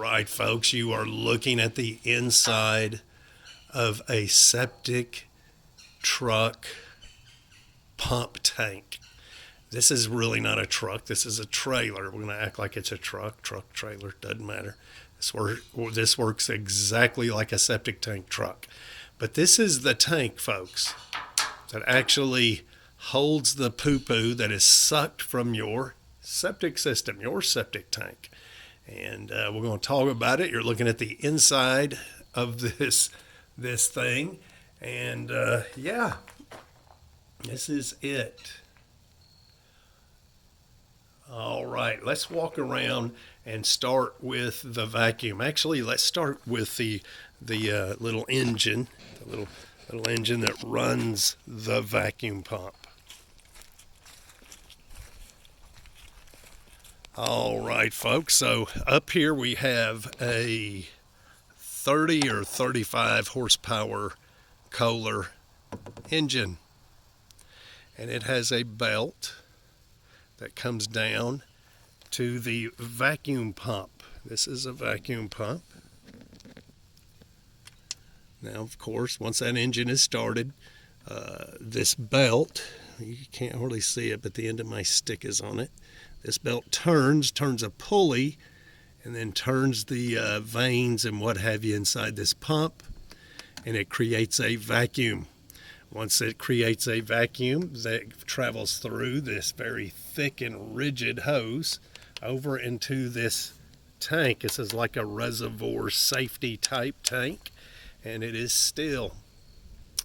right, folks, you are looking at the inside of a septic truck pump tank. This is really not a truck. This is a trailer. We're going to act like it's a truck, trailer, doesn't matter. This works exactly like a septic tank truck. But this is the tank, folks, that actually holds the poo-poo that is sucked from your septic system, your septic tank. And we're going to talk about it. You're looking at the inside of this thing. And yeah, this is it. All right, let's walk around and start with the vacuum. Actually, let's start with the little engine, the little engine that runs the vacuum pump. All right, folks, so up here we have a 30 or 35 horsepower Kohler engine, and it has a belt that comes down to the vacuum pump. This is a vacuum pump. Now, of course, once that engine is started, this belt, you can't hardly see it, but the end of my stick is on it. This belt turns a pulley, and then turns the vanes and what have you inside this pump, and it creates a vacuum. Once it creates a vacuum that travels through this very thick and rigid hose over into this tank. This is like a reservoir safety type tank, and it is still.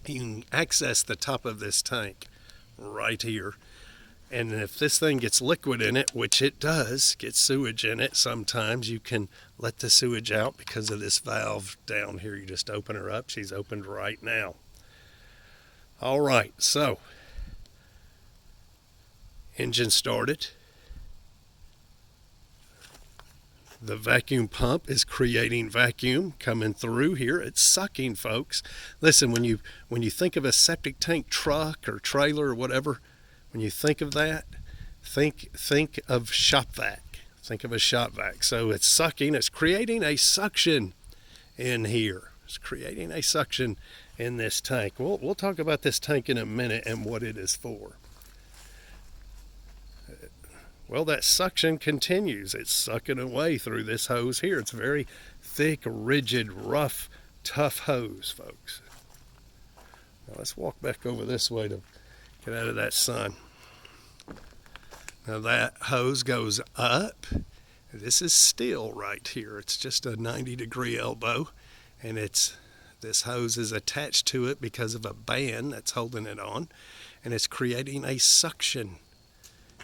You can access the top of this tank right here. And if this thing gets liquid in it, which it does, get sewage in it, sometimes you can let the sewage out because of this valve down here. You just open her up. She's opened right now. All right, so engine started. The vacuum pump is creating vacuum coming through here. It's sucking, folks. Listen, when you think of a septic tank truck or trailer or whatever, when you think of that, think of shop vac. Think of a shop vac. So it's sucking. It's creating a suction in here. It's creating a suction in this tank. We'll talk about this tank in a minute and what it is for. Well, that suction continues. It's sucking away through this hose here. It's a very thick, rigid, rough, tough hose, folks. Now let's walk back over this way to get out of that sun. Now that hose goes up. This is steel right here. It's just a 90-degree elbow, and this hose is attached to it because of a band that's holding it on, and it's creating a suction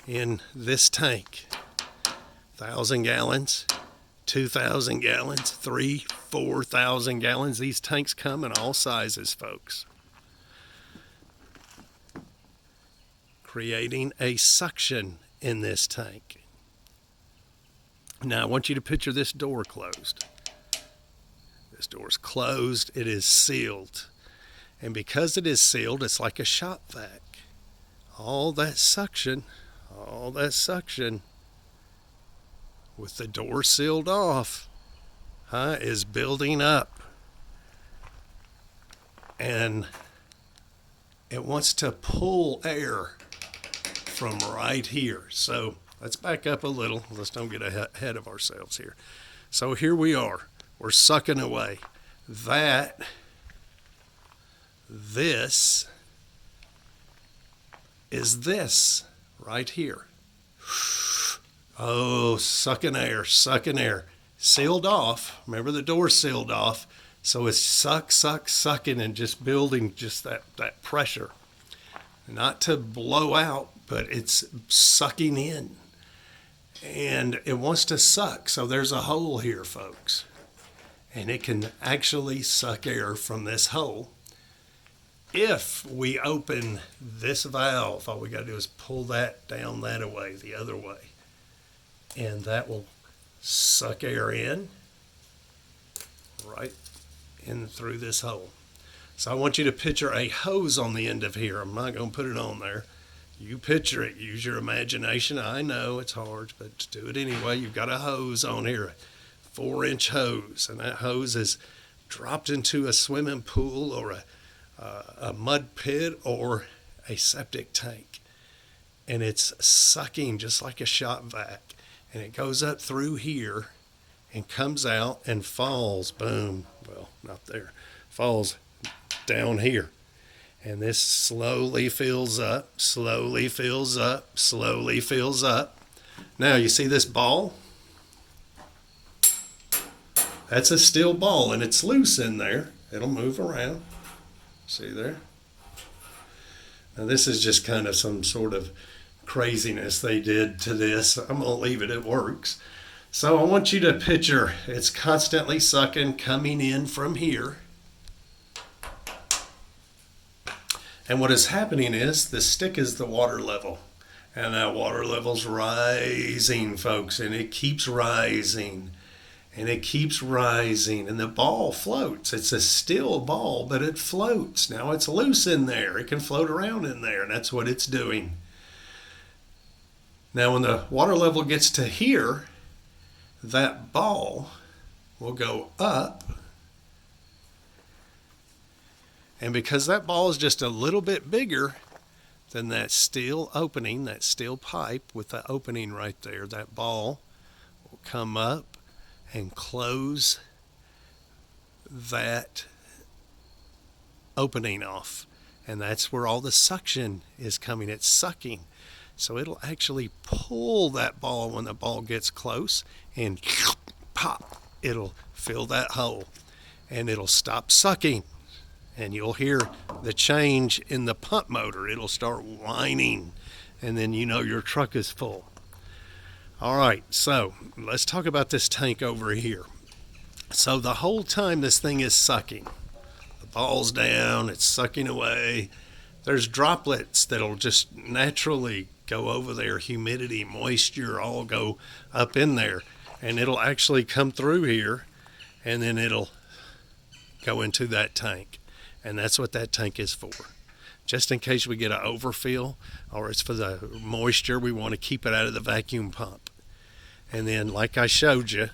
in this tank. 1,000 gallons, 2,000 gallons, 3,000, 4,000 gallons. These tanks come in all sizes, folks. Creating a suction in this tank. Now I want you to picture this door closed. This door is closed. It is sealed. And because it is sealed, it's like a shop vac. All that suction with the door sealed off, is building up. And it wants to pull air from right here. So let's back up a little. Let's don't get ahead of ourselves here. So here we are. We're sucking away. This is this right here. Oh, sucking air. Sealed off. Remember, the door sealed off. So it's sucking and just building just that pressure. Not to blow out, but it's sucking in. And it wants to suck. So there's a hole here, folks. And it can actually suck air from this hole. If we open this valve, all we got to do is pull that down that way, the other way. And that will suck air in, right in through this hole. So I want you to picture a hose on the end of here. I'm not going to put it on there. You picture it. Use your imagination. I know it's hard, but do it anyway. You've got a hose on here, 4-inch hose, and that hose is dropped into a swimming pool or a mud pit or a septic tank. And it's sucking just like a shop vac. And it goes up through here and comes out and falls, boom, well, not there, falls down here. And this slowly fills up, slowly fills up, slowly fills up. Now, you see this ball? That's a steel ball, and it's loose in there. It'll move around. See there? Now, this is just kind of some sort of craziness they did to this. I'm going to leave it. It works. So I want you to picture it's constantly sucking, coming in from here. And what is happening is the stick is the water level. And that water level's rising, folks, and it keeps rising. And it keeps rising, and the ball floats. It's a steel ball, but it floats. Now it's loose in there. It can float around in there, and that's what it's doing. Now when the water level gets to here, that ball will go up. And because that ball is just a little bit bigger than that steel opening, that steel pipe with the opening right there, that ball will come up and close that opening off. And that's where all the suction is coming. It's sucking. So it'll actually pull that ball when the ball gets close, and pop, it'll fill that hole. And it'll stop sucking. And you'll hear the change in the pump motor. It'll start whining, and then you know your truck is full. All right, so let's talk about this tank over here. So the whole time this thing is sucking, the ball's down, it's sucking away. There's droplets that'll just naturally go over there, humidity, moisture, all go up in there. And it'll actually come through here, and then it'll go into that tank. And that's what that tank is for. Just in case we get an overfill, or it's for the moisture, we want to keep it out of the vacuum pump. And then, like I showed you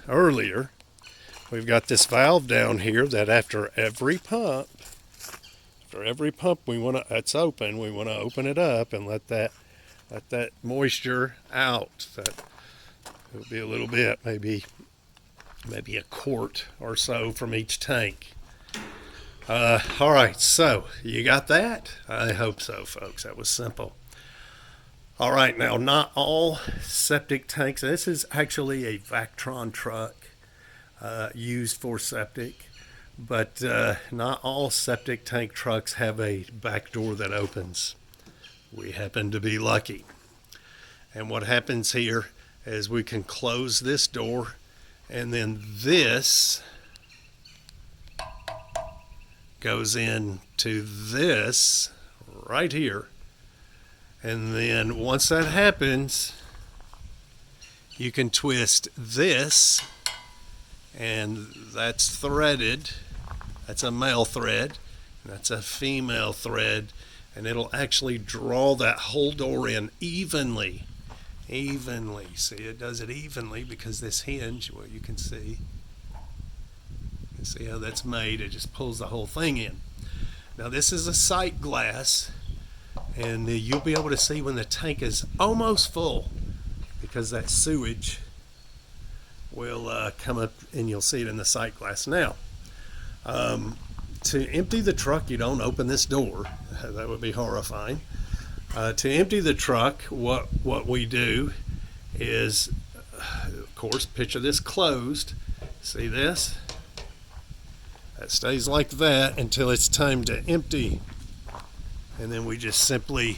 earlier, we've got this valve down here that after every pump we want to, that's open, we want to open it up and let that moisture out. That will be a little bit, maybe a quart or so from each tank. All right, so you got that? I hope so, folks. That was simple. All right, now not all septic tanks. This is actually a Vactron truck used for septic, but not all septic tank trucks have a back door that opens. We happen to be lucky. And what happens here is we can close this door, and then this goes into this right here. And then once that happens, you can twist this, and that's threaded. That's a male thread, and that's a female thread, and it'll actually draw that whole door in evenly. See, it does it evenly because this hinge, well, you can see how that's made. It just pulls the whole thing in. Now this is a sight glass, and you'll be able to see when the tank is almost full, because that sewage will come up, and you'll see it in the sight glass. Now, to empty the truck, you don't open this door. That would be horrifying. To empty the truck, what we do is, of course, picture this closed. See this? That stays like that until it's time to empty. And then we just simply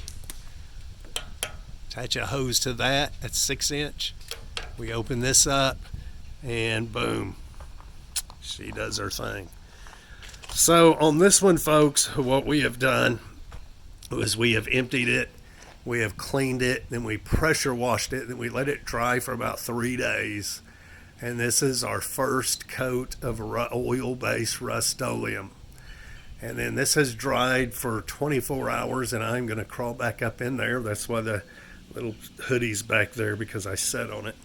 attach a hose to that at 6-inch. We open this up, and boom, she does her thing. So on this one, folks, what we have done was we have emptied it, we have cleaned it, then we pressure washed it, then we let it dry for about 3 days. And this is our first coat of oil-based Rust-Oleum. And then this has dried for 24 hours, and I'm going to crawl back up in there. That's why the little hoodie's back there, because I sat on it.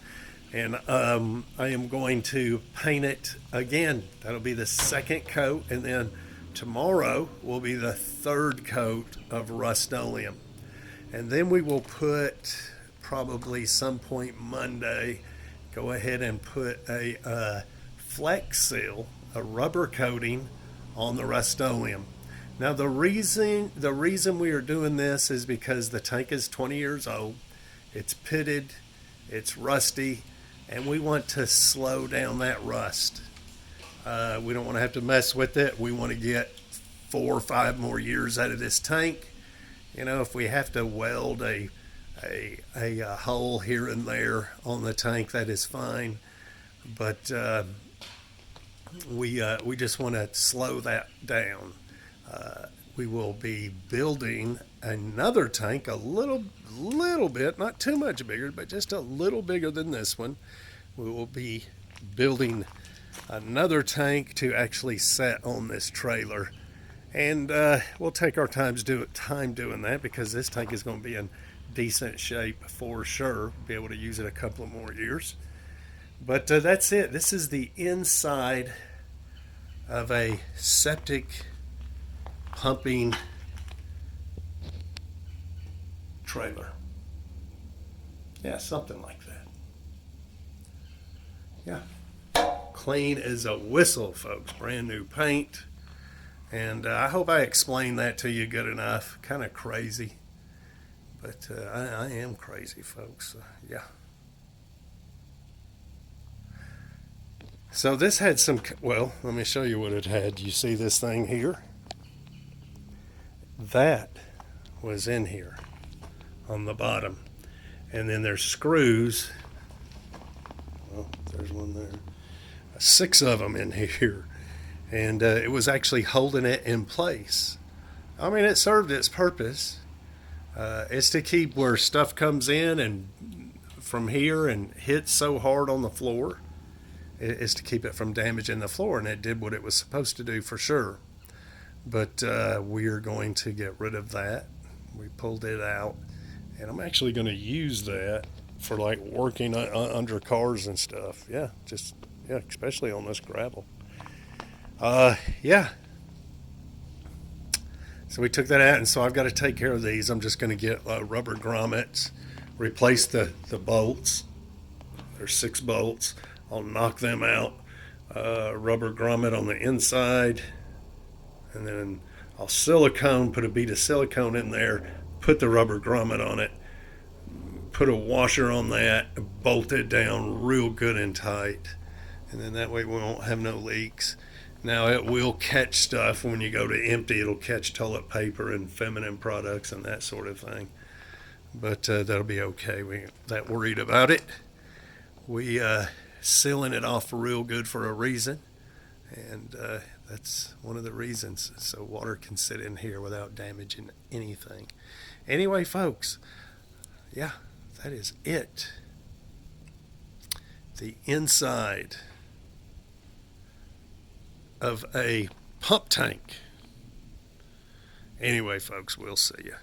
And I am going to paint it again. That'll be the second coat, and then tomorrow will be the third coat of Rust-Oleum. And then we will put, probably some point Monday, go ahead and put a Flex Seal, a rubber coating on the Rust-Oleum. Now the reason we are doing this is because the tank is 20 years old. It's pitted, it's rusty, and we want to slow down that rust. We don't want to have to mess with it. We want to get 4 or 5 more years out of this tank. You know, if we have to weld a hole here and there on the tank, that is fine. But we just want to slow that down. We will be building another tank, a little bit, not too much bigger, but just a little bigger than this one. We will be building another tank to actually set on this trailer, and we'll take our time doing that, because this tank is going to be in decent shape for sure. Be able to use it a couple of more years. But that's it. This is the inside of a septic pumping trailer. Yeah, something like that. Yeah. Clean as a whistle, folks. Brand new paint. And I hope I explained that to you good enough. Kind of crazy. But I am crazy, folks. Yeah. So this had some, well, let me show you what it had. You see this thing here? That was in here on the bottom. And then there's screws. Well, there's one there. 6 of them in here. And it was actually holding it in place. I mean, it served its purpose. It's to keep where stuff comes in and from here and hits so hard on the floor. It's to keep it from damaging the floor, and it did what it was supposed to do for sure. But we are going to get rid of that. We pulled it out, and I'm actually going to use that for like working under cars and stuff. Yeah, especially on this gravel. Yeah. So we took that out, and so I've got to take care of these. I'm just going to get rubber grommets, replace the bolts. There's 6 bolts. I'll knock them out. Rubber grommet on the inside, and then I'll silicone, put a bead of silicone in there, put the rubber grommet on it, put a washer on that, bolt it down real good and tight, and then that way we won't have no leaks. Now it will catch stuff when you go to empty. It'll catch toilet paper and feminine products and that sort of thing, but that'll be okay. We ain't that worried about it. We sealing it off real good for a reason, and that's one of the reasons, so water can sit in here without damaging anything. Anyway, folks, yeah, that is it. The inside of a pump tank. Anyway, folks, we'll see you.